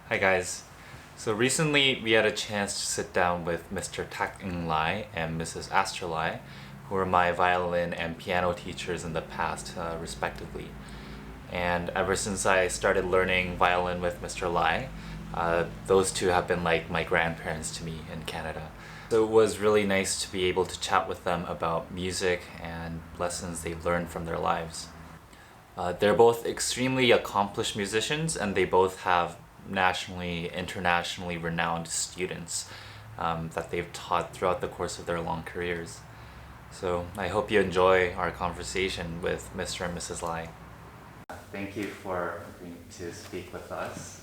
Hi guys. So recently we had a chance to sit down with Mr. Ng Lai and Mrs. Aster Lai, who were my violin and piano teachers in the past, respectively. And ever since I started learning violin with Mr. Lai, those two have been like my grandparents to me in Canada. So it was really nice to be able to chat with them about music and lessons they've learned from their lives. They're both extremely accomplished musicians, and they both have nationally, internationally renowned students that they've taught throughout the course of their long careers. So I hope you enjoy our conversation with Mr. and Mrs. Lai. Thank you for agreeing to speak with us.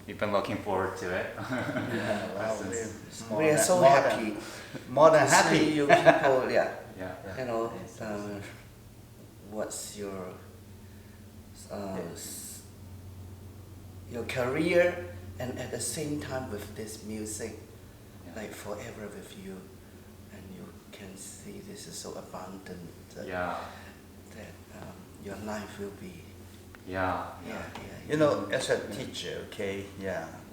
You've been looking forward to it. Yeah, well, We are so happy. More than to happy. see you people, yeah. Yeah. You know, what's your your career, and at the same time with this music, like forever with you, and you can see this is so abundant that your life will be. Yeah. You know, as a teacher, okay,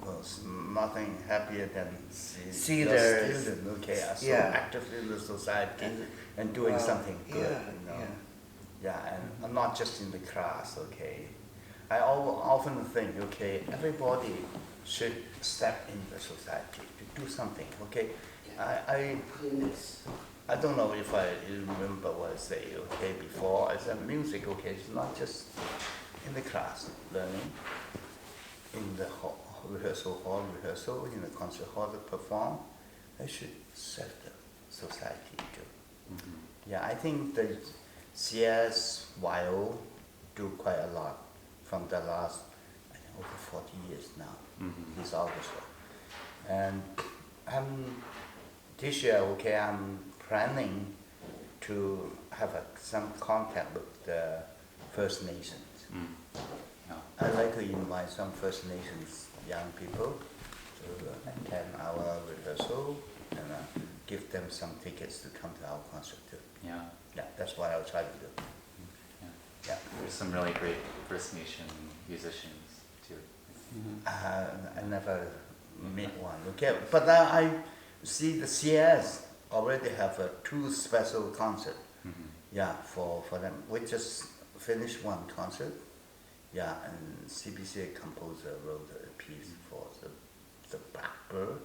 was nothing happier than see the student, okay, are so active in the society and doing something good, you know. And not just in the class, okay. I often think, okay, everybody should step in the society to do something, okay. I don't know if I remember what I say, okay, before. I said music, okay, it's not just in the class learning, in the rehearsal hall, in the concert hall to perform. I should serve the society too. Mm-hmm. Yeah, I think the CS YO do quite a lot from the last, I think, over 40 years now. Mm-hmm. This orchestra. And this year, okay, I'm planning to have some contact with the First Nations. Mm. Yeah. I'd like to invite some First Nations young people to attend our rehearsal and give them some tickets to come to our concert too. Yeah, that's what I'll try to do. Yeah. There's some really great First Nation musicians too. I never met one, okay, but I see the CS already have two special concerts. For them. We just finished one concert, and CBCA composer wrote a piece for the Blackbird.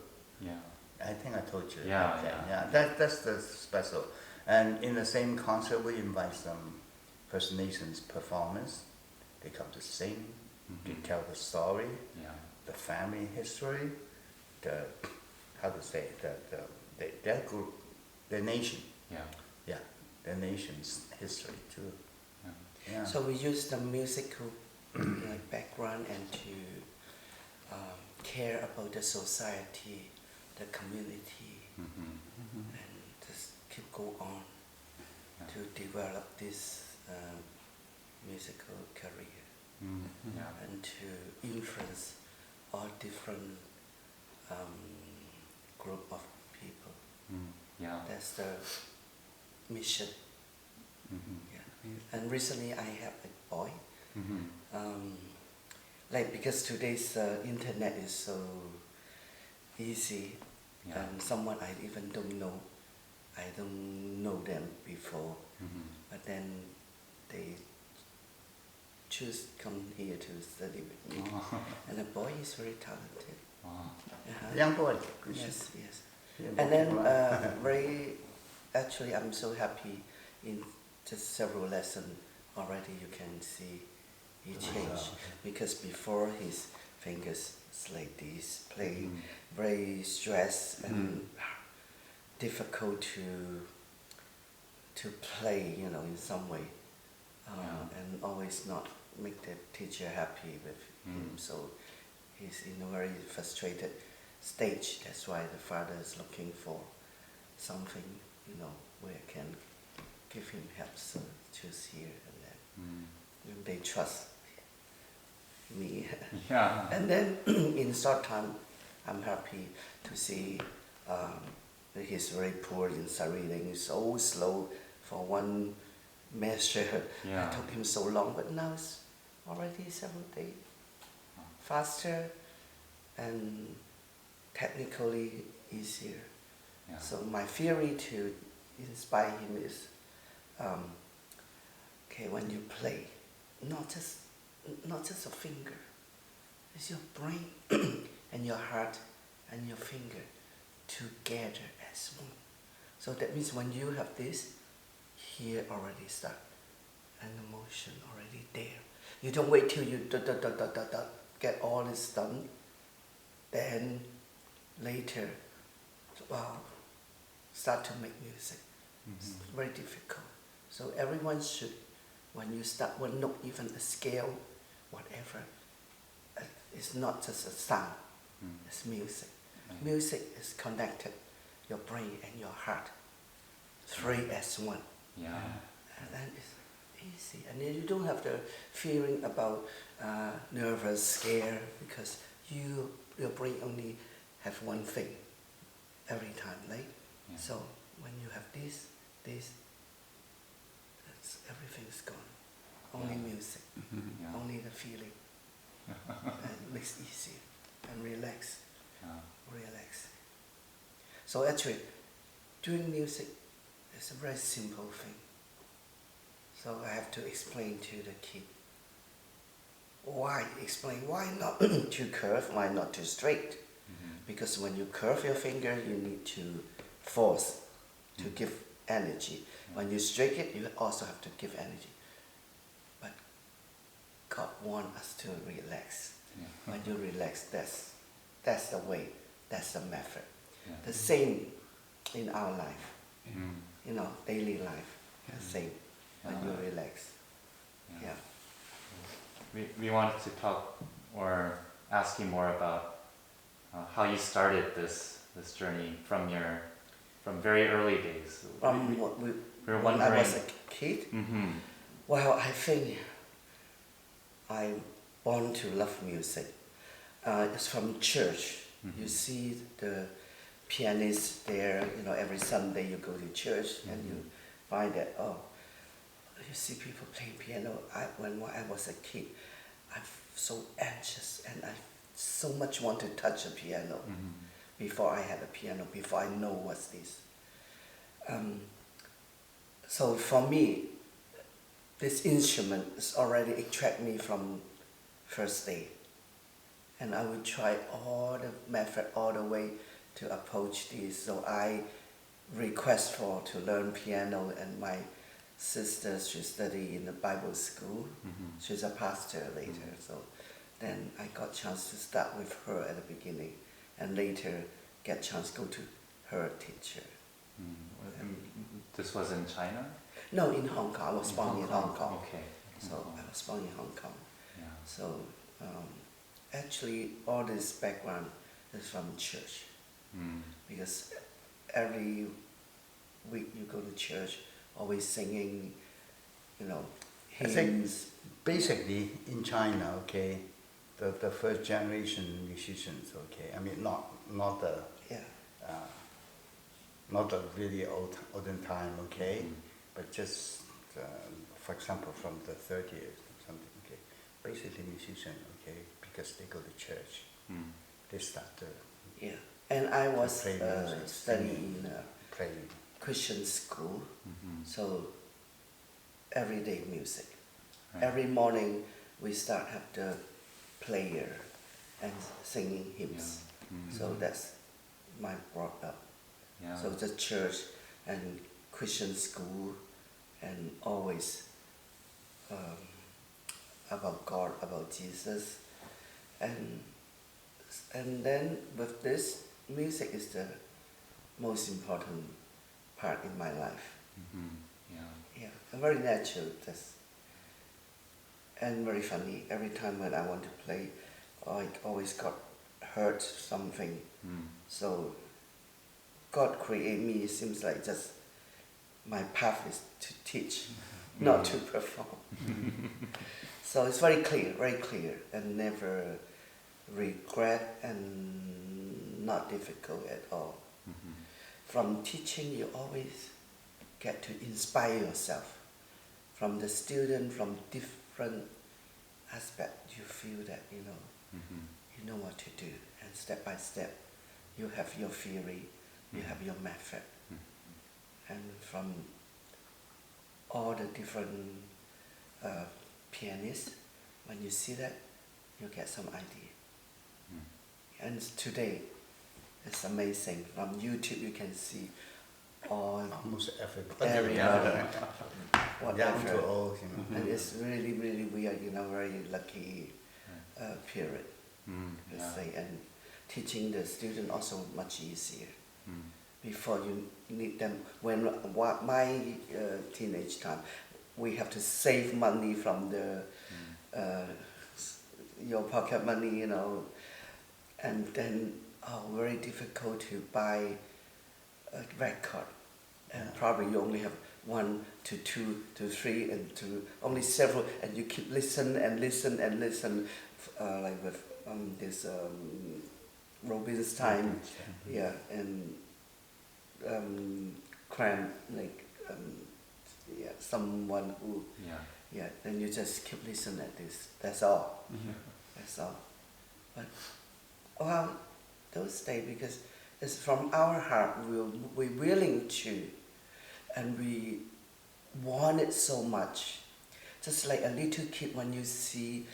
I think I told you. That's the special. And in the same concert, we invite some First Nations performers. They come to sing, to tell the story, the family history, their group, their nation. Their nation's history too. So we use the musical like background and to care about the society, the community, and just keep go on to develop this musical career and to influence all different group of people. That's the mission. And recently I have a boy. Because today's internet is so easy, and someone I even don't know. I don't know them before, but then they choose come here to study with me. And the boy is very talented. Young boy. Yes. And then actually I'm so happy in just several lessons already you can see he changed, because before his fingers like this, play very stressed and difficult to play, you know, in some way, and always not make the teacher happy with him. So he's in a very frustrated stage. That's why the father is looking for something, you know, where I can give him help. So choose here and then they trust me. And then in short time, I'm happy to see he's very poor in sight reading, so slow for one measure. It took him so long, but now it's already 7 days, faster and technically easier. Yeah. So my theory to inspire him is, okay, when you play, not just a finger, it's your brain and your heart and your finger together as one. So that means when you have this, here already start, and the motion already there. You don't wait till you get all this done, then later, start to make music. It's very difficult. So everyone should, when you start one note, even a scale, whatever, it's not just a sound, it's music. Music is connected, your brain and your heart, three as one. Yeah. And then it's easy. And then you don't have the feeling about nervous, scared, because your brain only have one thing every time, right? Yeah. So when you have this, everything's gone. Only music, Yeah. only the feeling. And it makes it easier and relax. Relax. So actually, doing music is a very simple thing. So I have to explain to the kid. Why not too curved, why not too straight? Because when you curve your finger, you need to force to give energy. When you straight it, you also have to give energy. But God wants us to relax. When you relax, that's the way, that's the method. The same in our life, daily life, the same. When you relax. We wanted to talk or ask you more about how you started this journey from very early days. When I was a kid, well, I think I born to love music. It's from church. You see the pianist there, every Sunday you go to church and you find that, you see people playing piano. When I was a kid, I'm so anxious and I so much want to touch a piano before I had a piano, before I know what's this. So for me, this instrument is already attract me from first day. And I would try all the method, all the way to approach this. So I request to learn piano, and my sister, she studied in the Bible school. She's a pastor later. So then I got chance to start with her at the beginning, and later get chance to go to her teacher. This was in China? No, in Hong Kong. I was born in Hong Kong. Okay. So I was born in Hong Kong. Yeah. So actually, all this background is from church. Because every week you go to church, always singing, hymns. I think basically in China, okay, the first generation musicians, okay, I mean not the really olden time, okay, but just for example from the 30s or something, okay, basically musician, okay, because they go to church, they start to and I was play music, studying in a playing. Christian school, so everyday music. Every morning we start have the prayer and singing hymns. So that's my brought up. So the church and Christian school, and always about God, about Jesus, and then with this, music is the most important part in my life. And very natural, and very funny. Every time when I want to play, I always got hurt something. So God created me. It seems like just my path is to teach, not to perform. So it's very clear, and never regret, and not difficult at all. From teaching, you always get to inspire yourself. From the student, from different aspects, you feel that, You know what to do, and step by step, you have your theory, you have your method, and from all the different pianists, when you see that, you get some idea. And today, it's amazing. From YouTube, you can see all Almost everybody. area, Young whatever. to old, you know. And it's really, really, we are in a very lucky period, let's say, and teaching the student also much easier. Before you need them, when my teenage time, we have to save money from the your pocket money, you know, and then very difficult to buy a record, and probably you only have 1 to 2 to 3 and to only several, and you keep listen and listen and listen, like with this Robin's time, yeah, and cram, like yeah, someone who, yeah, then you just keep listening at this. That's all. That's all. But well, those days, because it's from our heart, we're willing to, and we want it so much. Just like a little kid, when you see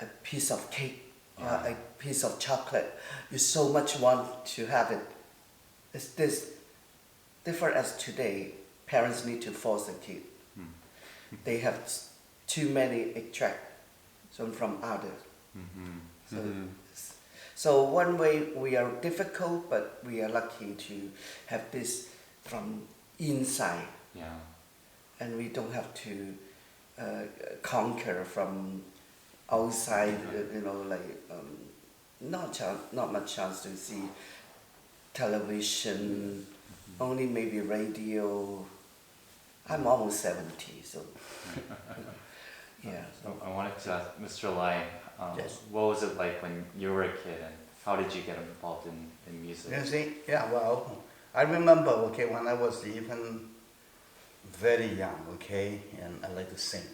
a piece of cake or a piece of chocolate, you so much want to have it. It's this different as today. Parents need to force the kid. They have too many extract from others. So one way we are difficult, but we are lucky to have this from inside. And we don't have to conquer from outside, you know, like not much chance to see television, only maybe radio. I'm almost 70, so yeah. So I wanted to ask Mr. Lai, Yes. what was it like when you were a kid, and how did you get involved in music? You see, yeah, well, I remember, okay, when I was even very young, okay, and I like to sing,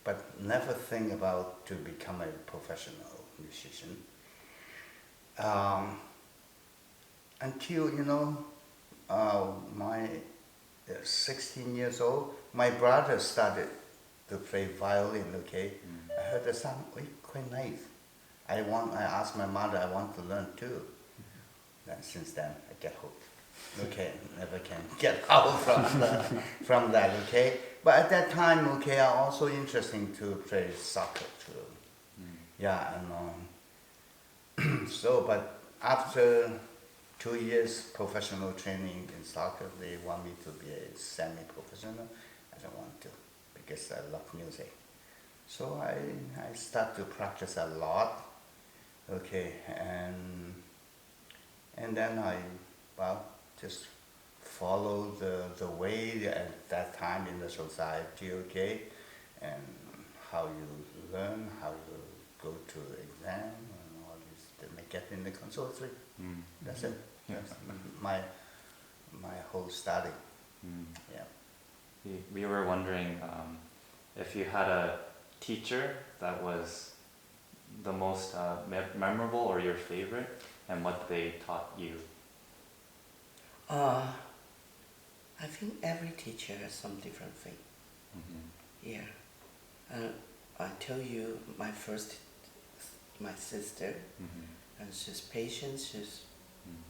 but never think about to become a professional musician. Until, you know, my 16 years old, my brother started to play violin, okay. I heard the sound, quite nice. I asked my mother, I want to learn too. And since then, I get hooked. Okay, never can get out from that, okay. But at that time, okay, I'm also interested to play soccer too. Yeah, and so, but after 2 years professional training in soccer, they want me to be a semi-professional. I don't want to, because I love music. So I start to practice a lot, okay, and then I, well, just follow the way at that time in the society, okay, and how you learn, how you go to exam, and all this, then I get in the conservatory. That's it. That's my whole study. Yeah. We were wondering if you had a teacher that was the most memorable or your favorite, and what they taught you. I think every teacher has some different thing. Yeah. I tell you, my sister, and she's patient, she's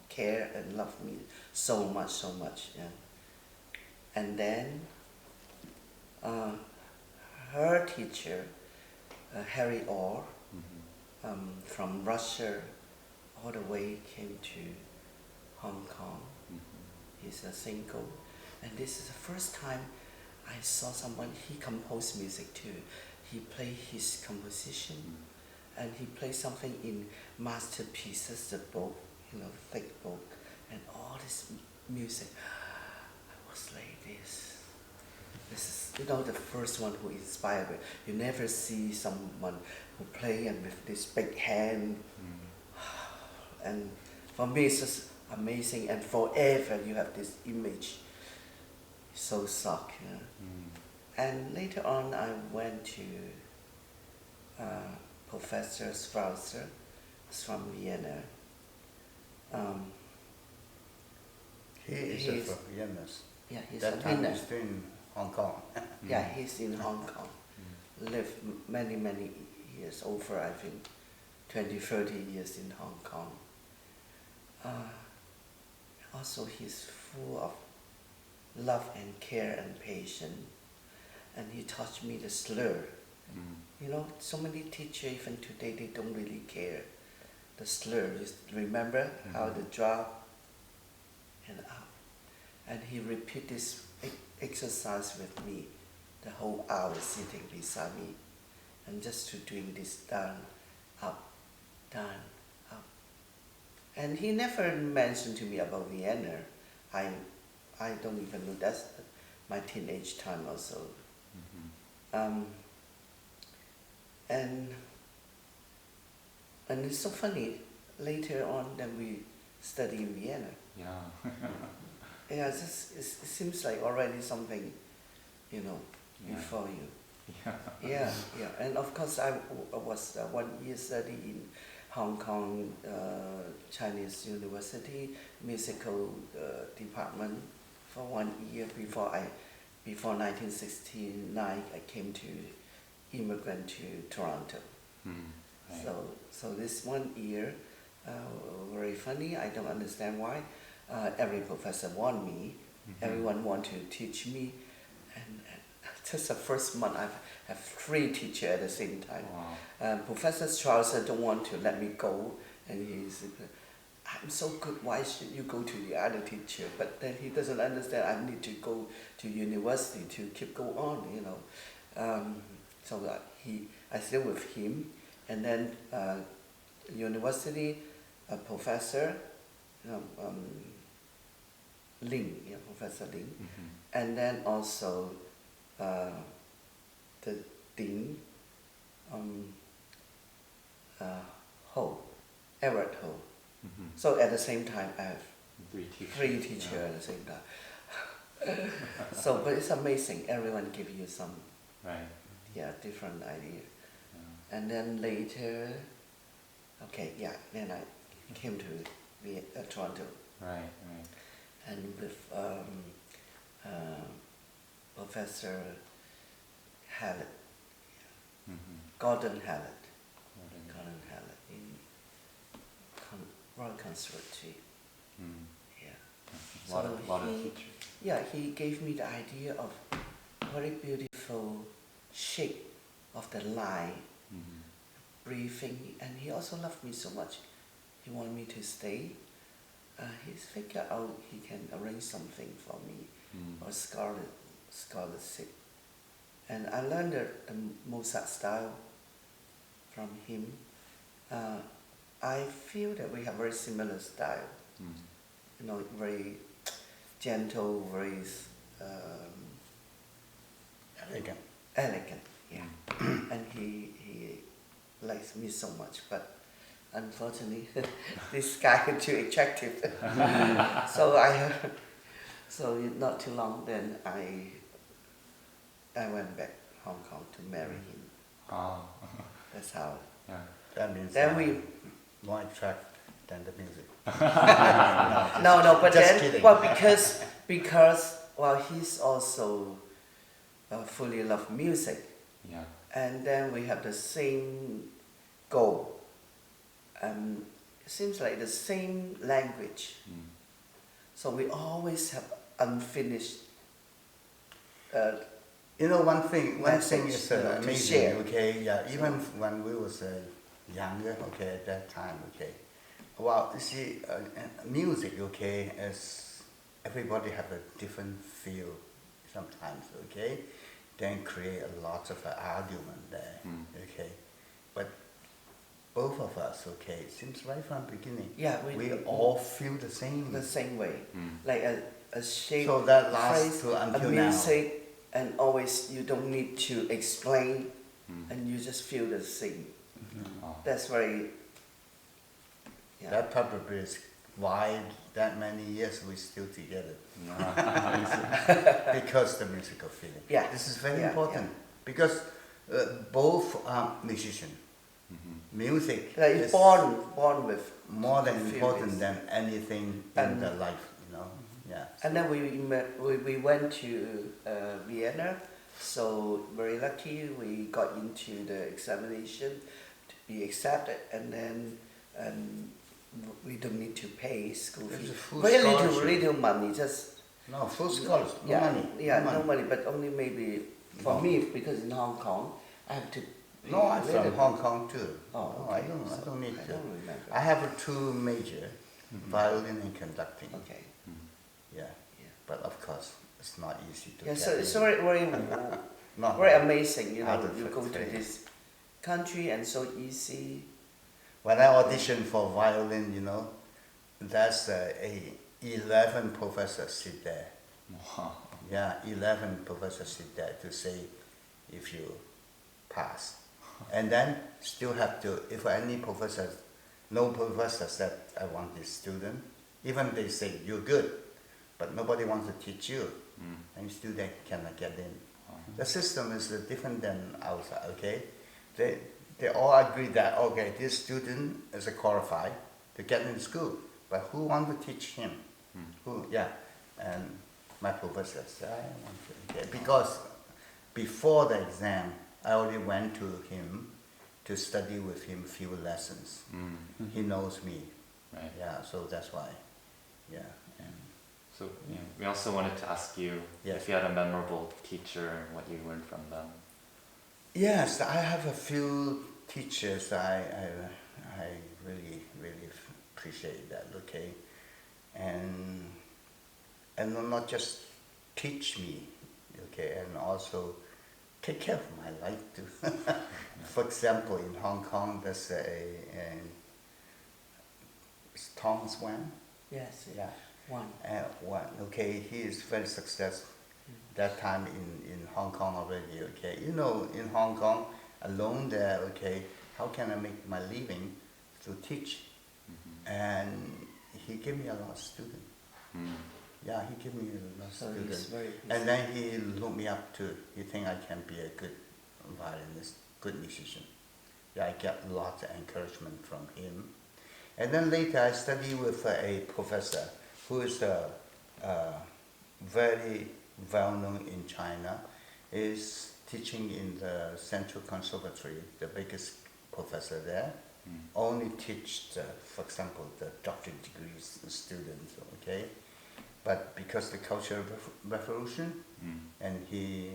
care and love me so much. Yeah. And then her teacher, Harry Orr, from Russia, all the way came to Hong Kong. He's a single, and this is the first time I saw someone. He composed music too. He played his composition, and he played something in masterpieces, the book, you know, thick book, and all this music. I was like this. This is, you know, the first one who inspired me. You never see someone who play and with this big hand. And for me, it's just amazing, and forever you have this image. So shocked. Yeah? And later on, I went to Professor Strasser is from Vienna. He is He's- from Vienna. Yeah, he's That a time Vienna. he's still in Hong Kong. Yeah, he's in Hong Kong. Lived many years, over I think 20, 30 years in Hong Kong. Also, he's full of love and care and patience. And he taught me the slur. You know, so many teachers even today, they don't really care. The slur, just remember how the drop and up. And he repeat this exercise with me the whole hour sitting beside me. And just to doing this down, up, down, up. And he never mentioned to me about Vienna. I don't even know, that's my teenage time also. And it's so funny, later on then we study in Vienna. Yeah. Yeah, it seems like already something, you know, Yeah. before you. Yeah. Yeah. And of course I was 1 year study in Hong Kong Chinese University musical department for 1 year before 1969 I came to immigrant to Toronto. Right. So this 1 year, very funny. I don't understand why. Every professor want me. Everyone want to teach me, and just the first month I have 3 teachers at the same time. Wow. Professor Charles don't want to let me go, and he said, "I'm so good. Why should you go to the other teacher?" But then he doesn't understand. I need to go to university to keep go on, you know. So that I stay with him, and then university professor Ling, Professor Ling, and then also the dean Ho, Everett Ho. So at the same time, I have 3 teachers at the same time. So, but it's amazing. Everyone give you some Right. different idea. Yeah. And then later, then I came to Toronto, Right. and with Professor Hallett, Gordon Hallett in Royal Conservatory. Yeah. A lot of he- teachers. Yeah, he gave me the idea of very beautiful shape of the line, breathing, and he also loved me so much. He wanted me to stay. He's figured out he can arrange something for me, or scholarship. And I learned the Mozart style from him. I feel that we have very similar style. You know, very gentle, very elegant, yeah. And he likes me so much, but unfortunately, this guy is too attractive. So not too long, then I went back Hong Kong to marry him. Oh. That's how. Yeah. That means Then more attractive than the music. No, but just then kidding. well because he's also fully love music, Yeah. and then we have the same goal. It seems like the same language. So we always have unfinished. You know, one thing Message, is you know, to amazing, share. okay, yeah, even when we was younger, okay, at that time, okay. Well, you see, music, okay, as everybody have a different feel sometimes, okay, then create a lot of argument there, okay. But both of us, okay, seems right from the beginning, Yeah, we all feel the same. the same way, like a shape, So that lasts phrase, to until a now. music, and always you don't need to explain, and you just feel the same. Oh. That's very. Yeah. That probably is why that many years we still together. Yeah. Because the musical feeling. Yeah. This is very Yeah, important yeah. because both are musicians. Music Like is born with more than feelings. important than anything in And- the life, you know. Yeah. And then we went to Vienna, so very lucky we got into the examination to be accepted, and then we don't need to pay school It's fees. a full Very scholarship. little money, just No, full scholarship, no yeah, money. yeah, no no money. money, but only maybe for No. me because in Hong Kong I have to. Pay No, I'm little. from Hong Kong too. Oh, No, okay. I don't need I to. don't remember. I have two major, violin and conducting. Okay. Yeah. Yeah. But of course, it's not easy to Yeah, get so in. it's very Not very amazing, you know, Out of you go to three. this country and so easy. When I auditioned for violin, you know, there's 11 professors sit there. Wow. Yeah, 11 professors sit there to say if you pass. And then still have to, if any professor, no professor said, I want this student, even they say, you're good, but nobody wants to teach you, and still they cannot get in. The system is different than outside, okay? They all agree that, okay, this student is qualified to get in school, but who wants to teach him? Who? Yeah, and my professor said, I want to get, because before the exam, I already went to him to study with him few lessons. He knows me. Right. Yeah, so that's why. Yeah. And So yeah, we also wanted to ask you Yes. if you had a memorable teacher and what you learned from them. yes, I have a few teachers I really, really appreciate that, okay? And not just teach me, okay, and also take care of my life too. For example, in Hong Kong, there's it's Thomas Wan. Yes, Yeah. one. One, okay, he is very successful that time in Hong Kong already, okay. You know, in Hong Kong, alone there, okay, how can I make my living to teach? And he gave me a lot of students. Yeah, he gave me a lot of So students. he's very. And then he looked me up too. He think I can be a good violinist, good musician. Yeah, I get lots of encouragement from him. And then later I studied with a professor who is very well known in China. Is teaching in the Central Conservatory, the biggest professor there. Only teach, for example, the doctorate degrees students, okay? But because the Cultural Revolution, and he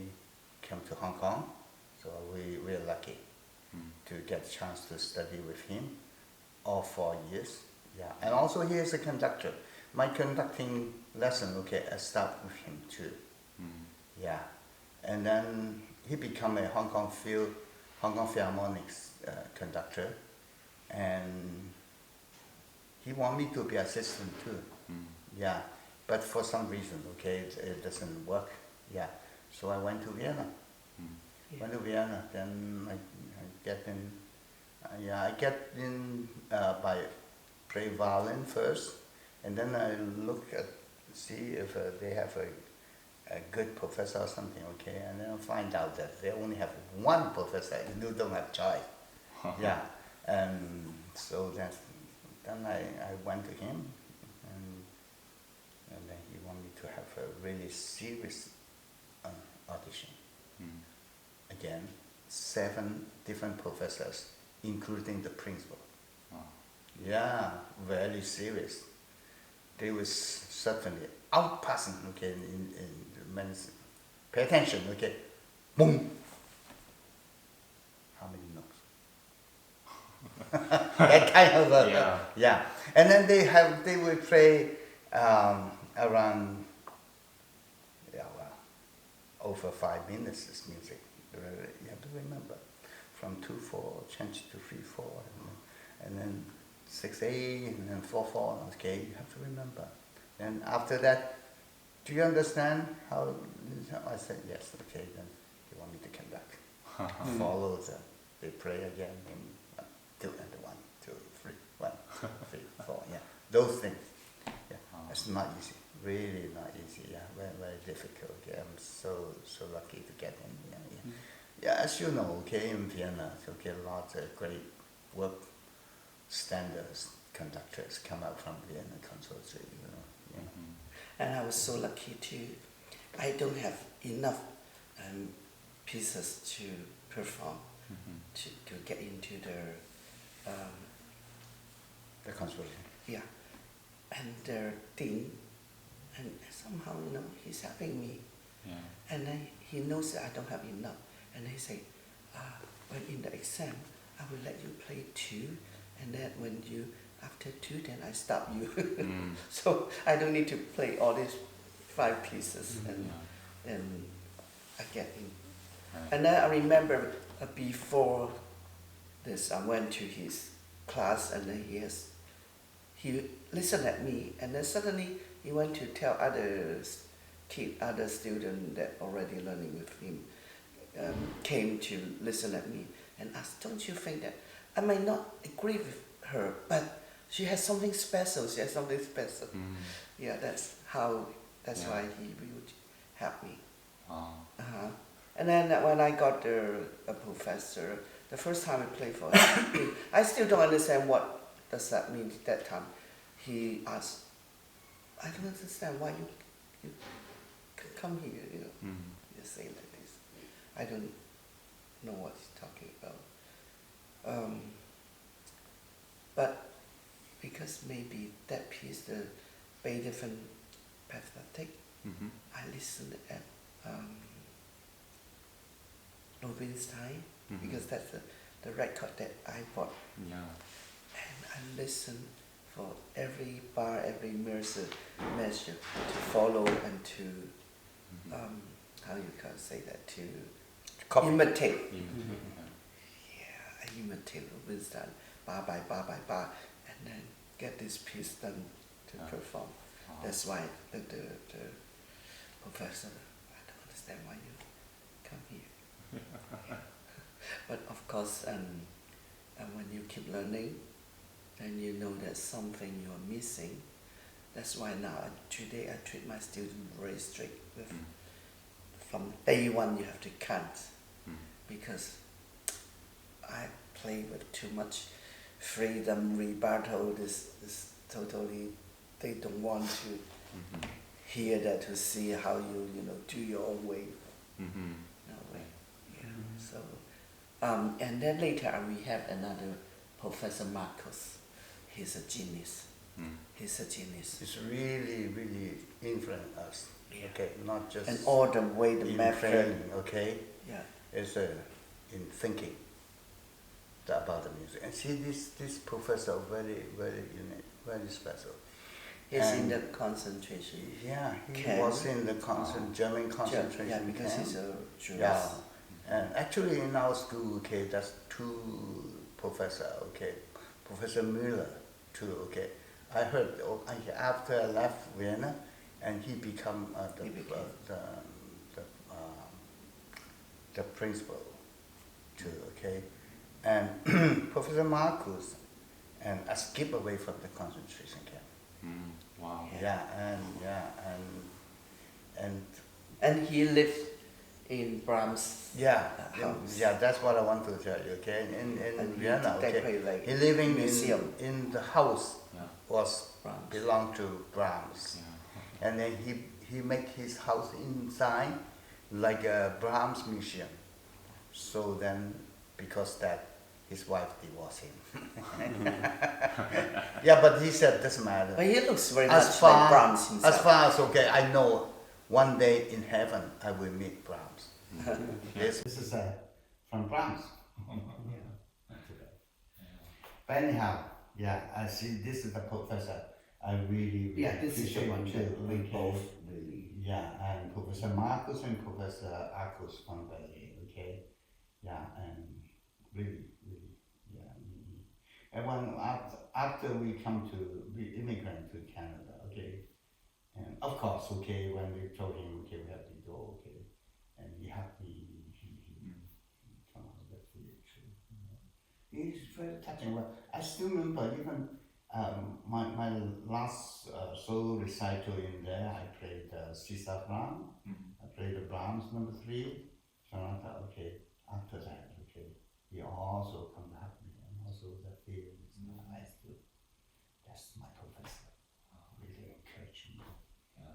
came to Hong Kong, so we're lucky to get a chance to study with him all 4 years. Yeah, and also he is a conductor. My conducting lesson, okay, I start with him too. Yeah, and then he became a Hong Kong Philharmonic conductor, and he want me to be assistant too. Yeah, but for some reason, okay, it doesn't work. Yeah, so I went to Vienna. Went to Vienna, then I get in. I get in by play violin first, and then I look at see if they have a good professor or something, okay, and then I find out that they only have one professor. You don't have choice. Yeah, and so then I went to him, and then he wanted me to have a really serious audition. Again, 7 different professors, including the principal. Yeah, very serious. They was certainly outpassing, okay, in medicine. Pay attention, okay. Boom. How many notes? That kind of yeah. And then they will play around over 5 minutes this music. You have to remember. From 2/4, change to 3/4, and then 6/8, and then 4/4. Okay, you have to remember. And after that, do you understand how? I said yes. Okay, then you want me to conduct. Follow they play again in 2 and 1, 2, 3, 1, 3, 4. Yeah, those things. Yeah, it's not easy. Really not easy. Yeah, very very difficult. Yeah, I'm so lucky to get in. Yeah. Yeah, as you know, okay, in Vienna, okay, lots of great work standards conductors come out from Vienna Conservatory, you know. Yeah. And I was so lucky too. I don't have enough pieces to perform to get into The conservatory. yeah, and their dean, and somehow he's helping me, and then he knows that I don't have enough, and he say, when in the exam, I will let you play 2, and then when you after 2, then I stop you. So I don't need to play all these 5 pieces, and I get in. And then I remember before this, I went to his class, and then he listened at me, and then suddenly he went to tell other students that already learning with him, came to listen at me and asked, don't you think that I might not agree with her, but she has something special, Yeah, that's why he would help me. And then when I got a professor, the first time I played for him, I still don't understand what does that mean at that time. He asked, I don't understand why you come here, You say like this. I don't know what he's talking about. But because maybe that piece, the Beethoven Pathetic, I listened at Rubinstein, because that's the record that I bought. Yeah. And I listened for every bar, every measure to follow and to, how you can say that, to imitate. Yeah, I imitate Rubinstein, bar by bar, and then get this piece done to perform. That's why the professor, I don't understand why you come here. But of course, and when you keep learning, then you know there's something you're missing. That's why now, today I treat my students very strict. From day one you have to count, because I play with too much freedom, rebuttal, this totally, they don't want to hear that, to see how you do your own way. No way. Yeah. So, and then later we have another Professor Marcos. He's a genius. He's a genius. It's really, really influenced us. Yeah. Okay, not just And all the way the in method. training, okay? Yeah. It's in thinking about the music. And see, this professor very, very unique, very special. He's in the concentration. Yeah, he camp. was in the German concentration Yeah, because camp. he's a Jew. Yeah, and actually in our school, okay, that's 2 professors, okay, Professor Müller too, okay. I heard after I left Vienna, and he became the principal too, okay, and Professor Marcus, and I skip away from the concentration camp. Wow. And he lived in Brahms. house. Yeah, that's what I want to tell you, okay? In Vienna, okay? He living in the house was Brahms. belonged to Brahms. Yeah. And then he make his house inside like a Brahms museum. So then, because that, his wife divorced him. Yeah, but he said doesn't matter. But he looks very much like Brahms himself. As far as I know, one day in heaven I will meet Brahms. This is from Brahms. But anyhow, I see this is the professor. I really This is the one that we both really. Yeah, and Professor Marcus and Professor Arcus from Berlin, okay? Yeah, and really, yeah. And when after we immigrant to Canada, okay? And of course, okay, when we told him, okay, we have to go, okay? And he come out that really true. It's very touching. Well, I still remember even my last solo recital in there, I played Caesar Brahms. I played the Brahms number 3 sonata. Okay, after that, okay, he also come back and also also the theory is not I still. That's my professor. Really encouraged me.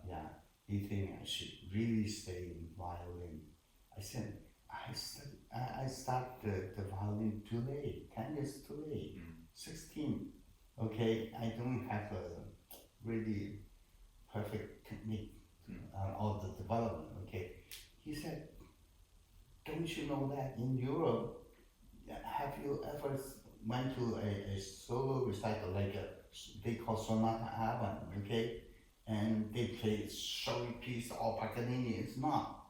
Yeah, he think I should really stay in violin. I said, I start the violin too late, 10 years too late, 16. Okay, I don't have a really perfect technique of the development. Okay, he said, don't you know that in Europe, have you ever went to a solo recital like they call sonata album, okay? And they play short piece or Paganini, it's not.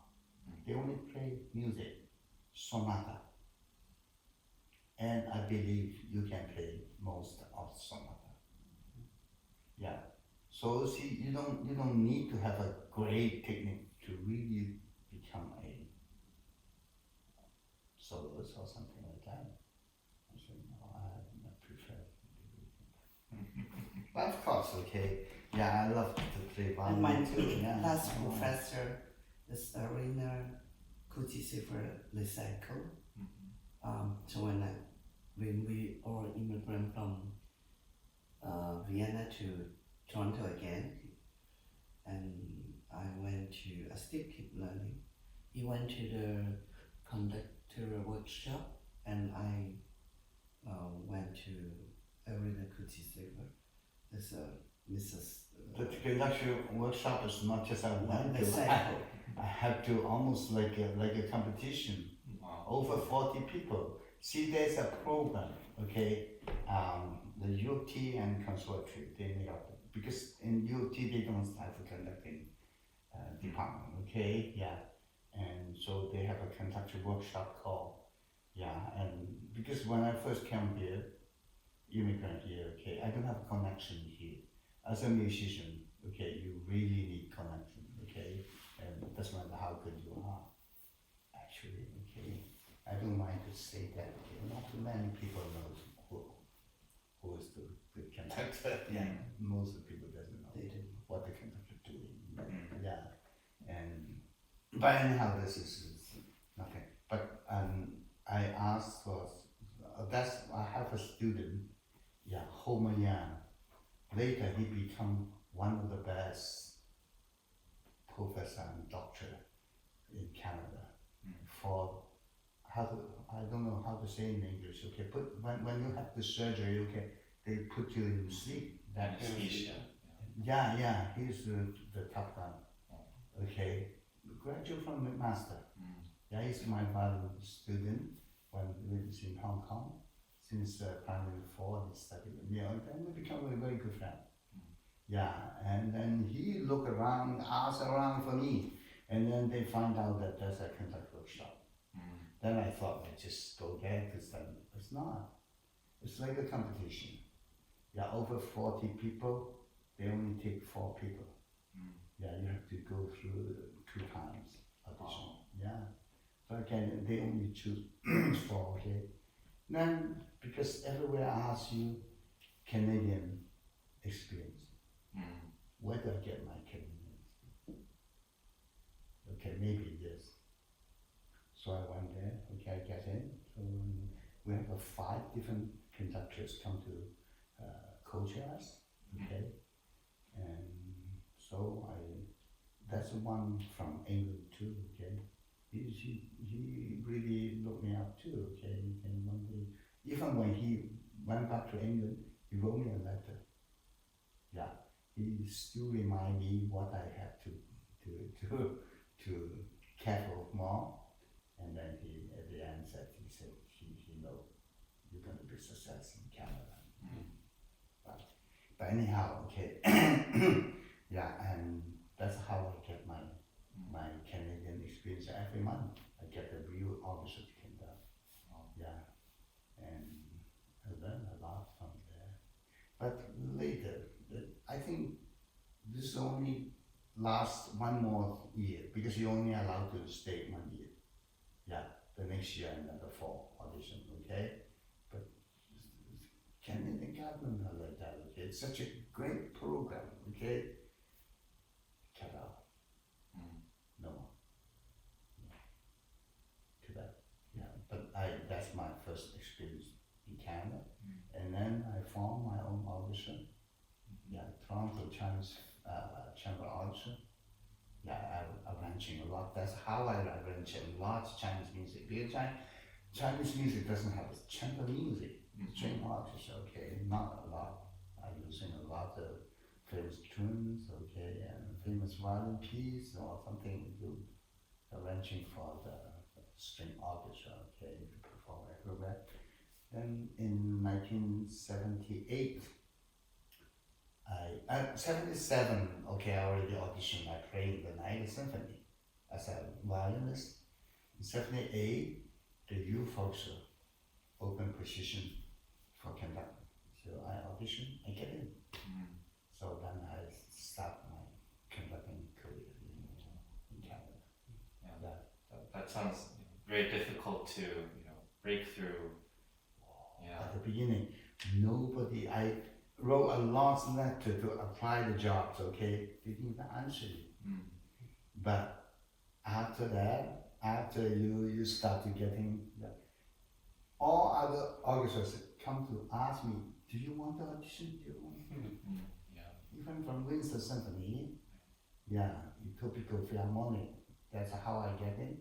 They only play music, sonata. And I believe you can play most of sonata. Yeah. So see, you don't need to have a great technique to really become a soloist or something like that. I said, no, I prefer. But of course, okay. Yeah, I love to play violin. And mine too. Yeah. Last professor is Arena Kutisifer Lysenko. So when we all immigrant from Vienna to Toronto again, and I still keep learning. He went to the conductor workshop, and I went to Arena Kutisifer. There's a Mrs. The conductor workshop is not just I went to. Lysenko. I have to almost like a competition. Wow. Over 40 people. See, there's a program, okay? The UT and Conservatory, they make up, because in UT they don't have a conducting department, okay? Yeah. And so they have a conductor workshop called, yeah, and because when I first came here, immigrant here, okay, I don't have a connection here. As a musician, okay, you really need connection, okay? And doesn't matter how good you are, actually, okay? I don't mind to say that, okay? Not too many people know who is the conductor. Yeah, most of the people doesn't know what the conductor doing. Yeah, and but anyhow, this is nothing. But I asked for I have a student, yeah, Homayan. Later he become one of the best professor and doctor in Canada for I don't know how to say in English, okay, but when you have the surgery, okay, they put you in sleep. That Anesthesia. yeah, he's the top one. Okay, graduate from McMaster. Yeah, he's my violin student when he lives in Hong Kong. Since primary 4, he studied with me, and then we become a very good friend. Yeah, and then he looked around, asked around for me, and then they find out that there's a conduct workshop. Then I thought I'd just go there to study. It's not. It's like a competition. Yeah, over 40 people, they only take 4 people. Yeah, you have to go through 2 times audition. Yeah. So again, they only choose 4, okay? Then, because everywhere I ask you, Canadian experience. Where do I get my Canadian experience? Okay, maybe this. So I went there, okay, I get in. So we have 5 different conductors come to coach us, okay? And so that's one from England too, okay? He really looked me up too, okay? And one day, even when he went back to England, he wrote me a letter. Yeah, he still remind me what I have to careful more. And then he, at the end, he said, he know you're going to be successful in Canada. But anyhow, okay, yeah, and that's how I get my Canadian experience every month. I get a real orchestra to conduct. Yeah, and I learned a lot from there. But later, I think this only lasts 1 more year because you're only allowed to stay 1 year. Yeah, the next year another 4 audition, okay? But Canadian government are like that, okay? It's such a great program, okay? Cut out. No more. No. Too bad. Yeah, but that's my first experience in Canada. then I formed my own orchestra. Yeah, Toronto Chinese Chamber Orchestra. Yeah, arranging a lot. That's how I arrange a lot of Chinese music. Because Chinese music doesn't have chamber music, string orchestra, okay, not a lot. I'm using a lot of famous tunes, okay, and famous violin piece or something to arranging for the string orchestra, okay, to perform everywhere. Then in 1978, 77, okay, I already auditioned, I played the Niagara Symphony as a violinist. In 78, the youth orchestra open position for conductor. So I auditioned, I get in. So then I start my conducting career in Canada. Yeah, that sounds very difficult to break through. Yeah. At the beginning, I wrote a long letter to apply the jobs, okay? They didn't answer you. But after that, after you start to getting, all other orchestras come to ask me, do you want to audition? Do you want Even from Windsor Symphony, Etobicoke Philharmonic, that's how I get in.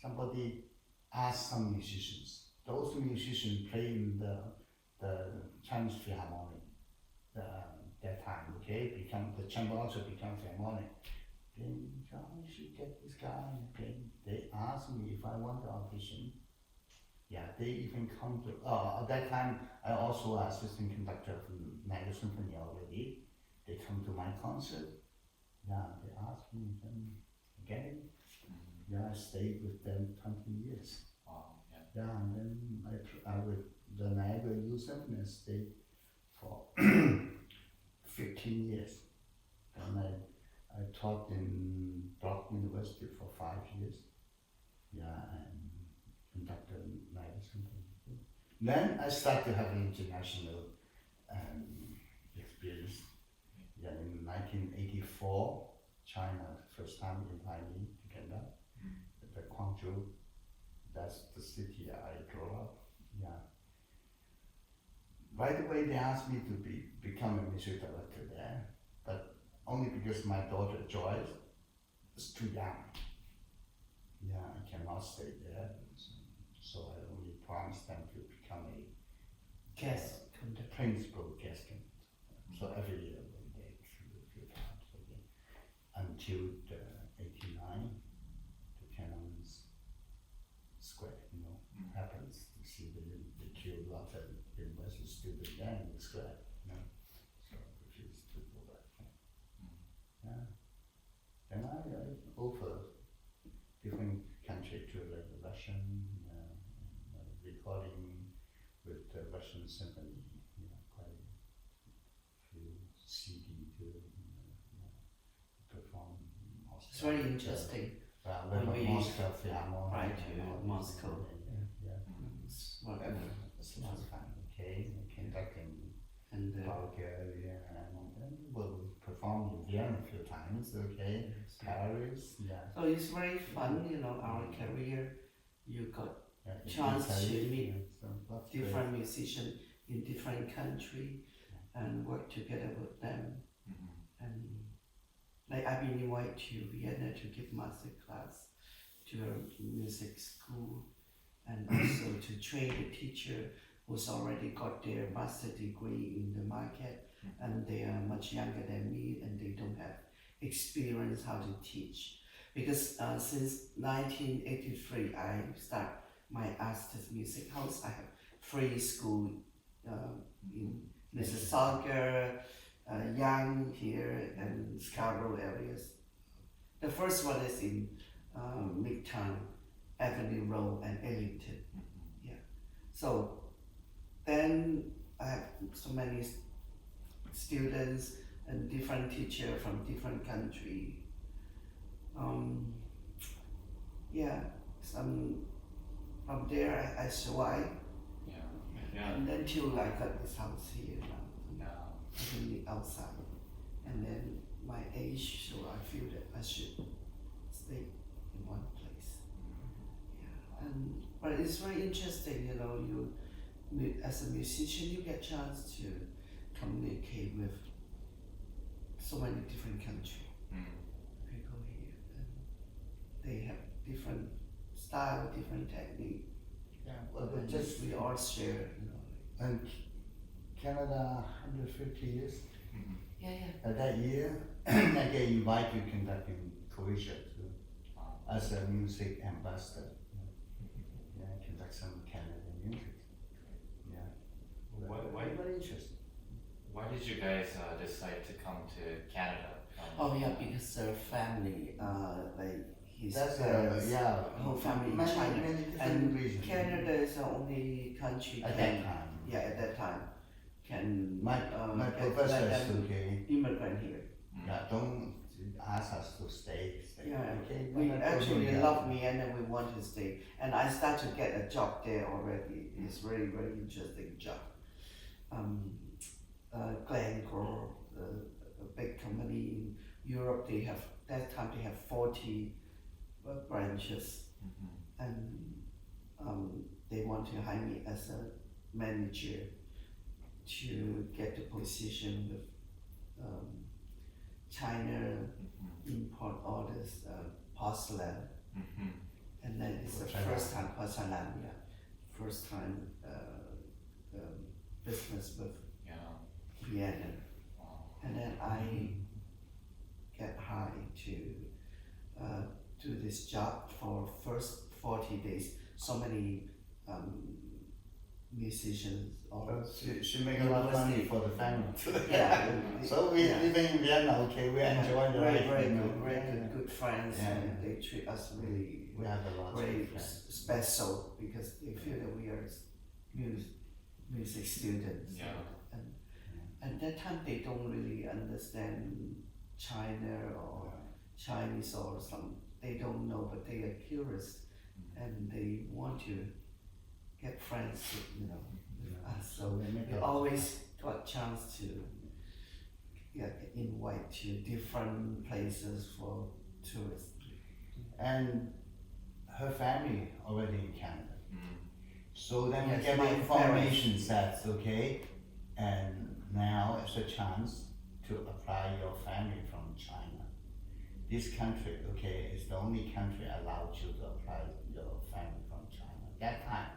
Somebody asked some musicians. Those musicians play in the Chinese Philharmonic that time, okay? The chamber also become Philharmonic. Then you should get this guy, okay? They asked me if I want to audition. Yeah, they even come to, at that time, I also assistant conductor from Niagara Symphony already. They come to my concert. Yeah, they asked me, then again. Yeah, I stayed with them 20 years. Wow, yeah. Yeah, and then I with the Niagara Youth Symphony stayed for 15 years. And I taught in Brock University for 5 years. Yeah, and conducted Niagara Symphony. Then I started to have international experience. Yeah, in 1984, China first time invited me to conduct the Guangzhou. That's the city I grew up. Yeah. Right away, they asked me to become a music director there, but only because my daughter Joyce is too young. Yeah, I cannot stay there, so I only promised them to become a principal guest conductor. So every year we did a few times again, until the 89, the Canton Square, happens. You see they killed a lot of university students there in the square, so I refused to go back. Yeah. And I offer different countries to like the Russian, recording with the Russian Symphony, quite a few CD to perform. It's very interesting. When we Moscow Philharmonic. Right, to Moscow. It's lots of fun, okay? Conducting And Bulgaria, and then we'll perform in Vienna a few times, okay? Paris, so it's very fun, our career. You got chance to meet different musicians in different country and work together with them. And like I've been invited to Vienna to give master class to a music school, and also to train a teacher who's already got their master degree in the market, and they are much younger than me and they don't have experience how to teach. Because since 1983 I start my Aster's Music House. I have 3 schools in Mississauga, Yang here, and Scarborough areas. The first one is in Midtown, Avenue Road, and Ellington. Yeah. So then I have so many students and different teachers from different country. From there I survived. And then till I got this house here now, living outside. And then my age, so I feel that I should stay in one place. But it's very interesting, as a musician, you get chance to communicate with so many different countries. People here, and they have different style, different technique. Yeah, well, but just We all share, you know. and Canada 150 years. Yeah. At that year, I get invited to conduct in Croatia too, as a music ambassador. Yeah, conduct some Canadian music. Yeah. Very interesting. Why did you guys decide to come to Canada? Oh yeah, because their family, like his That's parents, yeah. whole family in Many China, different and reasons. Canada is the only country At can, that time. yeah, at that time, can My get- professor let is them okay. immigrant here. Yeah, don't ask us to stay. Yeah, Okay. we Not actually problem, love me and then we want to stay. And I start to get a job there already. It's very, very interesting job. Glencore, a big company in Europe, they have, that time they have 40 branches. And they want to hire me as a manager to get the position with China import orders, porcelain, and then it's the first time porcelain, yeah, first time business with Vienna, and then I get hired to do this job for first 40 days. So many musicians or She make a lot of money for the family. yeah, So we yeah. living in Vienna, okay, we enjoy the life. very you know. good, very good friends, Yeah. and they treat us really We have a lot very of friends. special because they feel that we are music students. Yeah. And that time they don't really understand China or Chinese or some. They don't know, but they are curious, and they want to get friends, with, you know, with us. So we make we a- always got chance to invite to different places for tourists. And her family already in Canada. So then Yes, we get my the information that okay, and now it's a chance to apply your family from China. This country, okay, is the only country allowed you to apply your family from China. That time,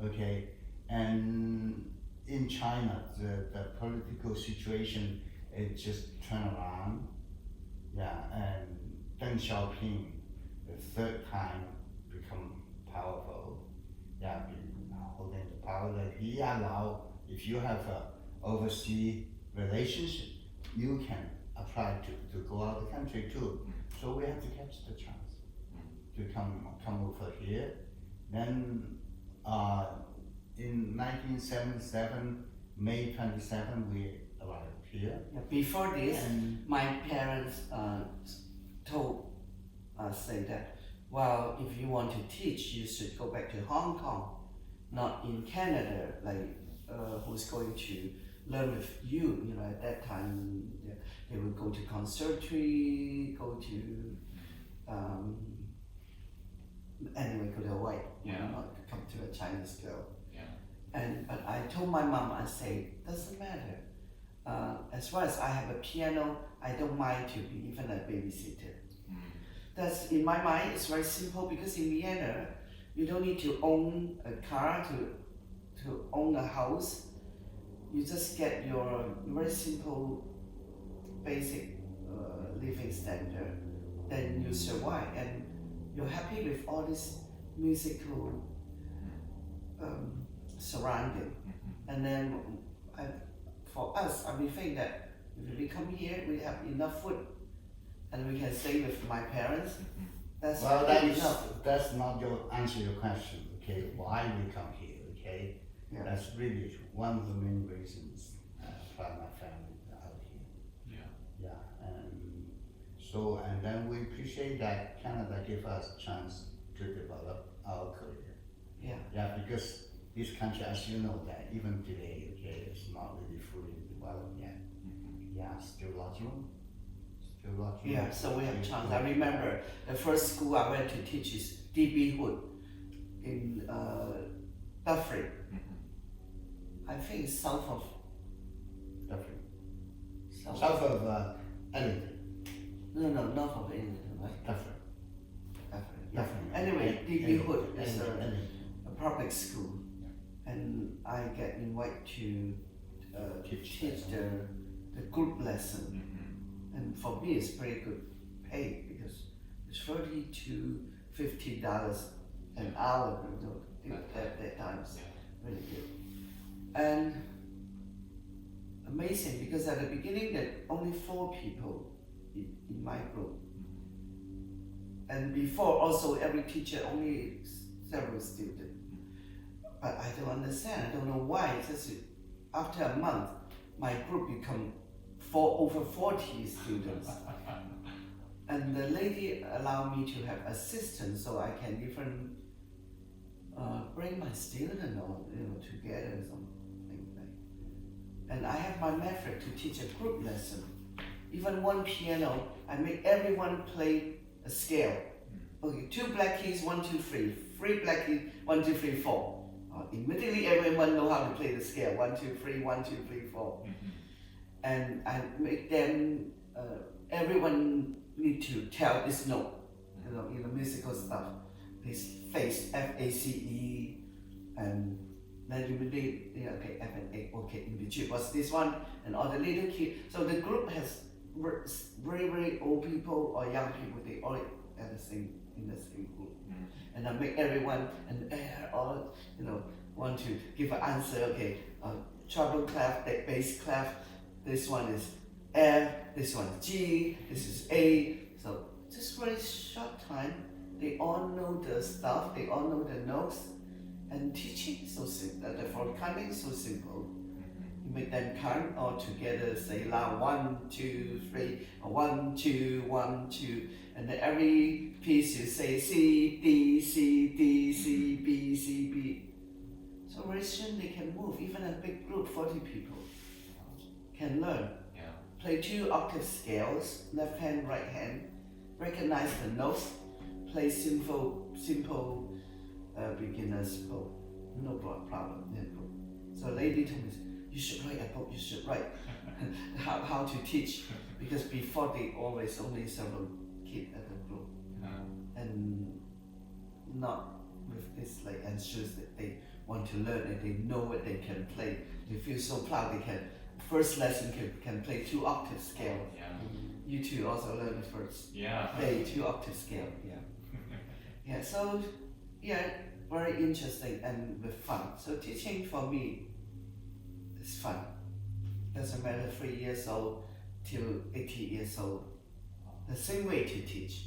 okay, and in China, the political situation it just turned around, yeah, and Deng Xiaoping, the third time become powerful, yeah, holding the power that he allow, if you have a overseas relationship, you can apply to go out of the country too. So we have to catch the chance to come over here. Then in 1977, May 27, we arrived here. Yeah, before this, And my parents told us say that, well, if you want to teach, you should go back to Hong Kong, not in Canada, like who's going to learn with you. You know, at that time, they would go to conservatory, go to anyway, go to Hawaii. Yeah. Not come to a Chinese girl. Yeah. But I told my mom, I say, doesn't matter. As far as I have a piano, I don't mind to be even a babysitter. That's in my mind. It's very simple because in Vienna, you don't need to own a car to own a house. You just get your very simple, basic living standard. Then you survive, and you're happy with all this musical surrounding. And then for us, we think that if we come here, we have enough food, and we can stay with my parents. That's well, good enough. that's not your answer your question. Okay, why we come here? Okay, Yeah. that's really one of the main reasons why my family out here. Yeah. Yeah, and then we appreciate that Canada give us a chance to develop our career. Yeah. Yeah, because this country, as you know, that even today, okay, it's not really fully developed yet. Yeah, still lots of room. Still lots of room. Yeah, so we have chance. I remember the first school I went to teach is D.B. Hood in Dufferin. I think it's south of Definitely. south. South of Ellington. No, north of England, right? Definitely. Yeah. Definitely. Anyway, DB Hood is Ellington. a public school, and I get invited to Teach teach the group lesson, and for me it's very good pay because it's $30 to $50 an hour. At that time, it's really good. And amazing because at the beginning there only 4 people in my group, and before also every teacher only several students. But I don't understand. I don't know why. Just after a month, my group become over 40 students, and the lady allowed me to have assistants, so I can even bring my student or together something like. And I have my method to teach a group lesson. Even one piano, I make everyone play a scale. Okay, 2 black keys, 1, 2, 3. 3 black keys, 1, 2, 3, 4. Immediately everyone know how to play the scale. 1, 2, 3, 1, 2, 3, 4. And I make them. Everyone need to tell this note. Musical stuff. This face FACE, and then you really okay F and A. Okay, in between what's this one, and all the little kids. So the group has very old people or young people. They all at in the same group. And I make everyone and all want to give an answer. Okay, treble clef, bass clef. This one is F. This one is G. This is A. So just very short time, they all know the stuff. They all know the notes. And teaching is so simple. The forecasting is so simple. You make them count all together. Say loud 1, 2, 3, or 1, 2, 1, 2. And then every piece you say C, D, C, D, C, B, C, B. So very soon they can move. Even a big group, 40 people, can learn. Play 2 octave scales, left hand, right hand. Recognize the notes. Play simple beginners book. No problem. So lady told me, you should write a book. You should write how to teach, because before they always only several kids at the group, and not with this ensures that they want to learn and they know what they can play. They feel so proud. They can first lesson can play 2 octave scale. You two also learn the first. Play 2 octave scale. So very interesting and with fun. So teaching for me is fun. Doesn't matter 3 years old till 80 years old. The same way to teach.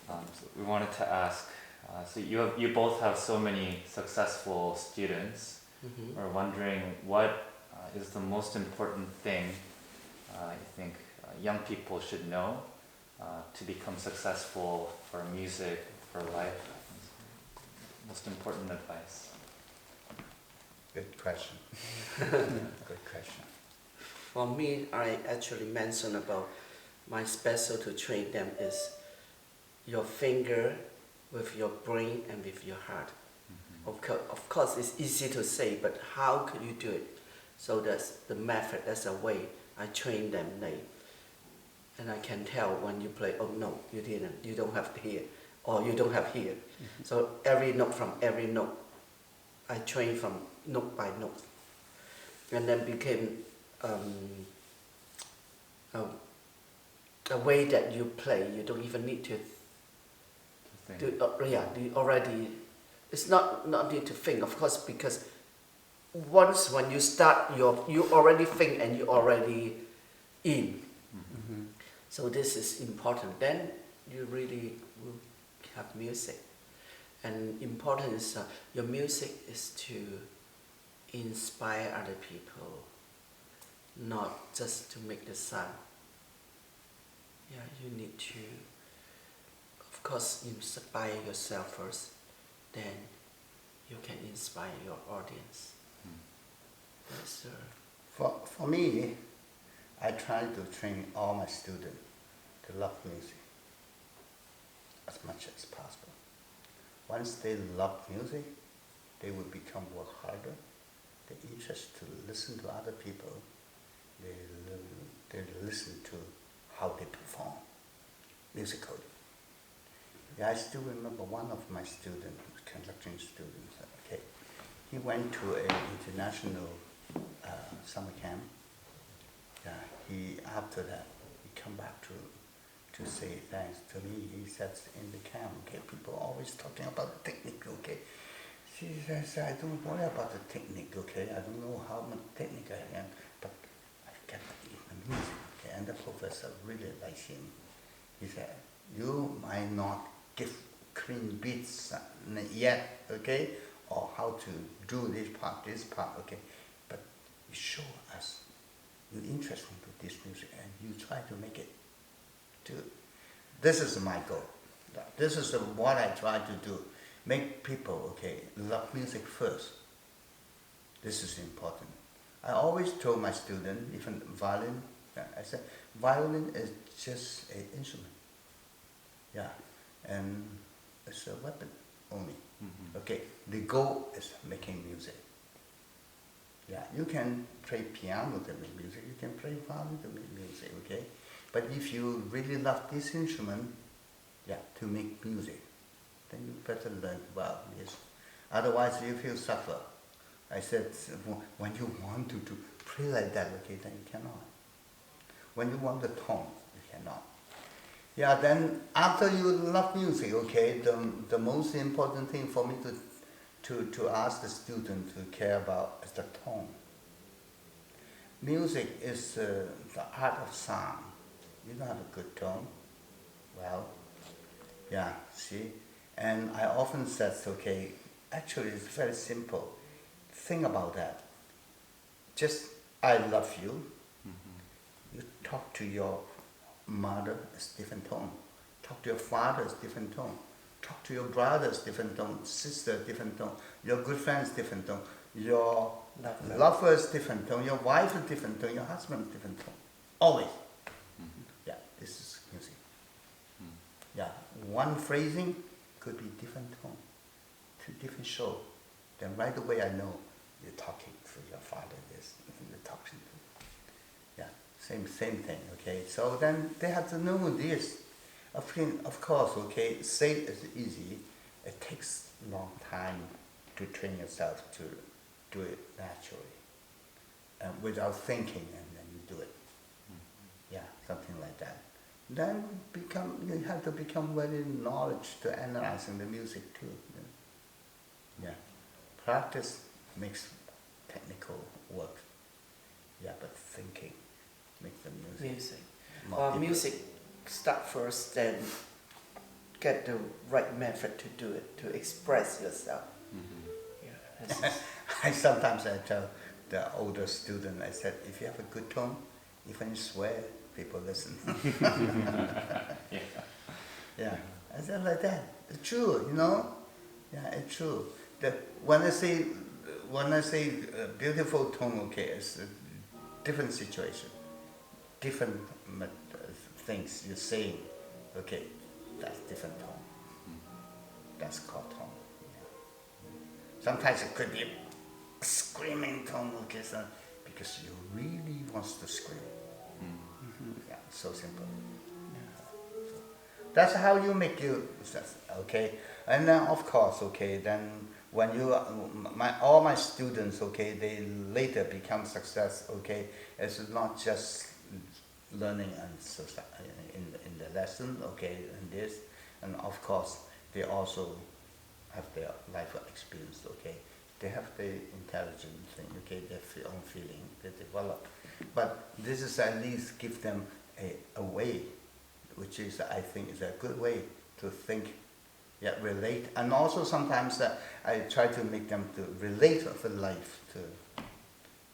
So we wanted to ask, so you both have so many successful students. We're wondering what is the most important thing you think young people should know to become successful for music, for life? Most important advice. Good question. Good question. For me, I actually mentioned about my special to train them is your finger with your brain and with your heart. Of course, it's easy to say, but how could you do it? So that's the method, that's the way I train them. And I can tell when you play, oh no, you didn't, you don't have here, or you don't have here. So every note from every note, I train from note by note. And then became a way that you play, you don't even need to do, you already, it's not need to think, of course, because once when you start, you already think and you already in. So this is important. Then you really will have music. And important is your music is to inspire other people, not just to make the sound. You need to, of course, inspire yourself first, then you can inspire your audience. Yes, sir. For me, I try to train all my students to love music as much as possible. Once they love music, they will become work harder. They're interested to listen to other people. They listen to how they perform musically. Yeah, I still remember one of my students, conducting students, okay, he went to an international summer camp. Yeah, after that, he come back to say thanks to me. He said in the camp, okay, people are always talking about the technique, okay. She says, I don't worry about the technique, okay. I don't know how much technique I am, but I get the music, okay. And the professor really likes him. He said, you might not give clean beats yet, okay, or how to do this part, okay, but you show us you're interested in this music and you try to make it too. This is my goal. This is what I try to do. Make people, okay, love music first. This is important. I always told my students, even violin, I said, violin is just an instrument. Yeah, and it's a weapon only. Mm-hmm. Okay, the goal is making music. Yeah, you can play piano to make music, you can play violin to make music, okay? But if you really love this instrument, yeah, to make music, then you better learn well this. Otherwise you will suffer. I said, when you want to play like that, okay, then you cannot. When you want the tone, you cannot. Yeah, then after you love music, okay, the most important thing for me to ask the student to care about is the tone. Music is the art of sound. You don't have a good tone, well, yeah, see? And I often said, okay, actually it's very simple. Think about that. Just, I love you. Mm-hmm. You talk to your mother, it's different tone. Talk to your father, it's different tone. Talk to your brother, it's different tone. Sister, different tone. Your good friends, different tone. Your lover is different tone. Your wife is different tone. Your husband is different tone. Always. Mm-hmm. Yeah, this is music. Mm-hmm. Yeah, one phrasing could be different tone, two different show. Then right away I know you're talking to your father. This, you're talking to. Yeah, same thing. Okay, so then they have to know this. Of course, okay, say it's easy. It takes a long time to train yourself to do it naturally, and without thinking, and then you do it. Mm-hmm. Yeah, something like that. Then you have to become very knowledge to analyzing the music too. Yeah, practice makes technical work. Yeah, but thinking makes the music. Music start first, then get the right method to do it, to express yourself. Mm-hmm. Yeah, Sometimes I tell the older student, I said, if you have a good tone, even you swear, people listen. Yeah, I said like that. It's true, you know. Yeah, it's true. When I say beautiful tone, okay, it's a different situation, different things you're saying. Okay, that's different tone. That's called tone. Yeah. Sometimes it could be a screaming tone, okay, so, because you really wants to scream. Yeah, so simple. Yeah. So that's how you make your success, okay? And then of course, okay, then when you, all my students, okay, they later become success, okay? It's not just learning and in the lesson, okay, and this, and of course, they also have their life experience, okay? They have the intelligent thing, okay, their own feeling, they develop. But this is at least give them a way, which is, I think, is a good way to think, yeah, relate. And also sometimes I try to make them to relate with life too.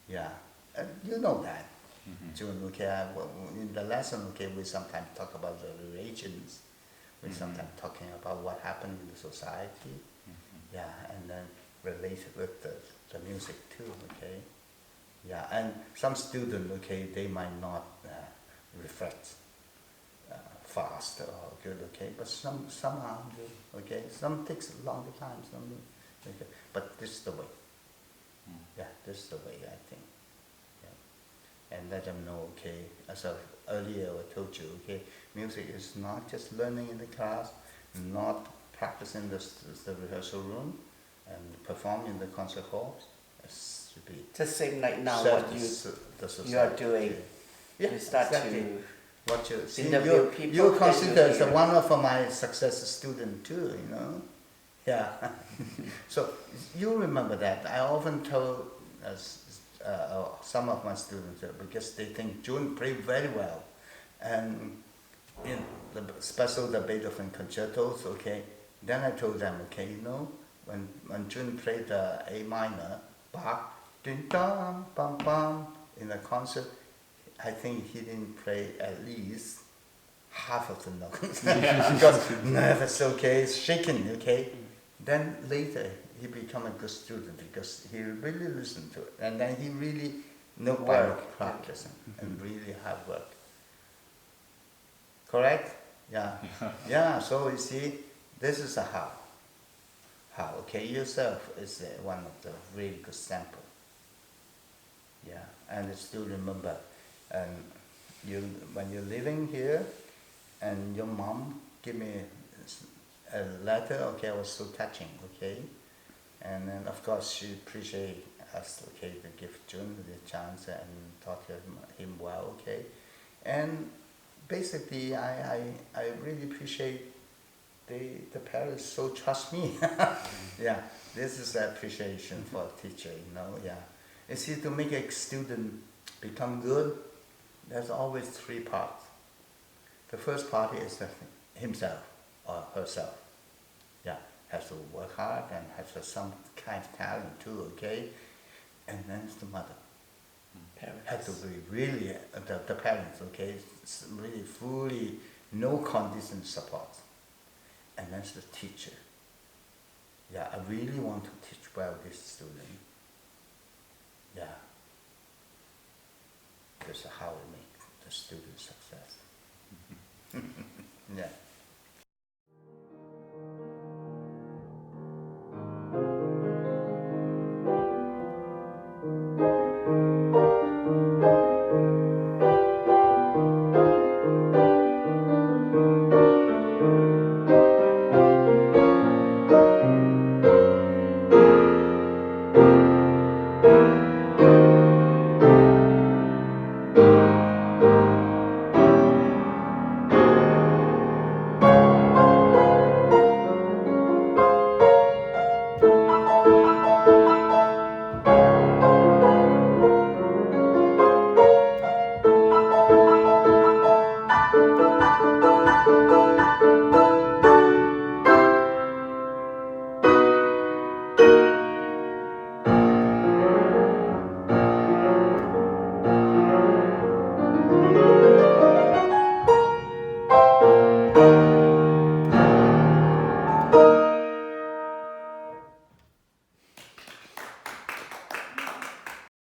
Yeah, and you know that. Mm-hmm. June, okay, in the lesson, okay, we sometimes talk about the religions. We sometimes talking about what happened in the society. Mm-hmm. Yeah, and then relate with the music too, okay? Yeah, and some students, okay, they might not reflect fast or good, okay, but some are good, okay? Some takes a longer time, some Okay. But this is the way. Yeah, this is the way I think. Yeah. And let them know, okay, as I earlier I told you, okay, music is not just learning in the class, not practicing the rehearsal room and performing in the concert halls. It should be The same like now serve what the you so- the society. you are doing. Yeah, You start exactly. to What you see, interview people, you then consider you as hear. one of my success student too, you know. Yeah. So you remember that. I often told some of my students because they think June played very well, and in the special the Beethoven concertos, okay. Then I told them, okay, you know, when June played the A minor, Bach, ding dong, bum bum, in the concert, I think he didn't play at least half of the notes because nervous, okay, it's shaking, okay. Then later he become a good student because he really listened to it, and then he really know by practicing and really hard work. Correct? Yeah. Yeah. So you see, this is a how. How? Okay, yourself is one of the really good sample. Yeah, and I still remember, and you when you're living here, and your mom give me a letter. Okay, I was so touching. Okay, and then of course she appreciate us. Okay, to give Jun the chance and taught him well. Okay, and basically I really appreciate the parents so trust me. Yeah, this is appreciation for a teacher. You know, yeah. You see, to make a student become good, there's always three parts. The first part is himself or herself. Yeah, has to work hard and has some kind of talent too, okay? And then it's the mother. Parents. Has to be really, the parents, okay? Really fully, no condition support. And then it's the teacher. Yeah, I really want to teach well this student. Yeah. This is how we make the student success. Yeah.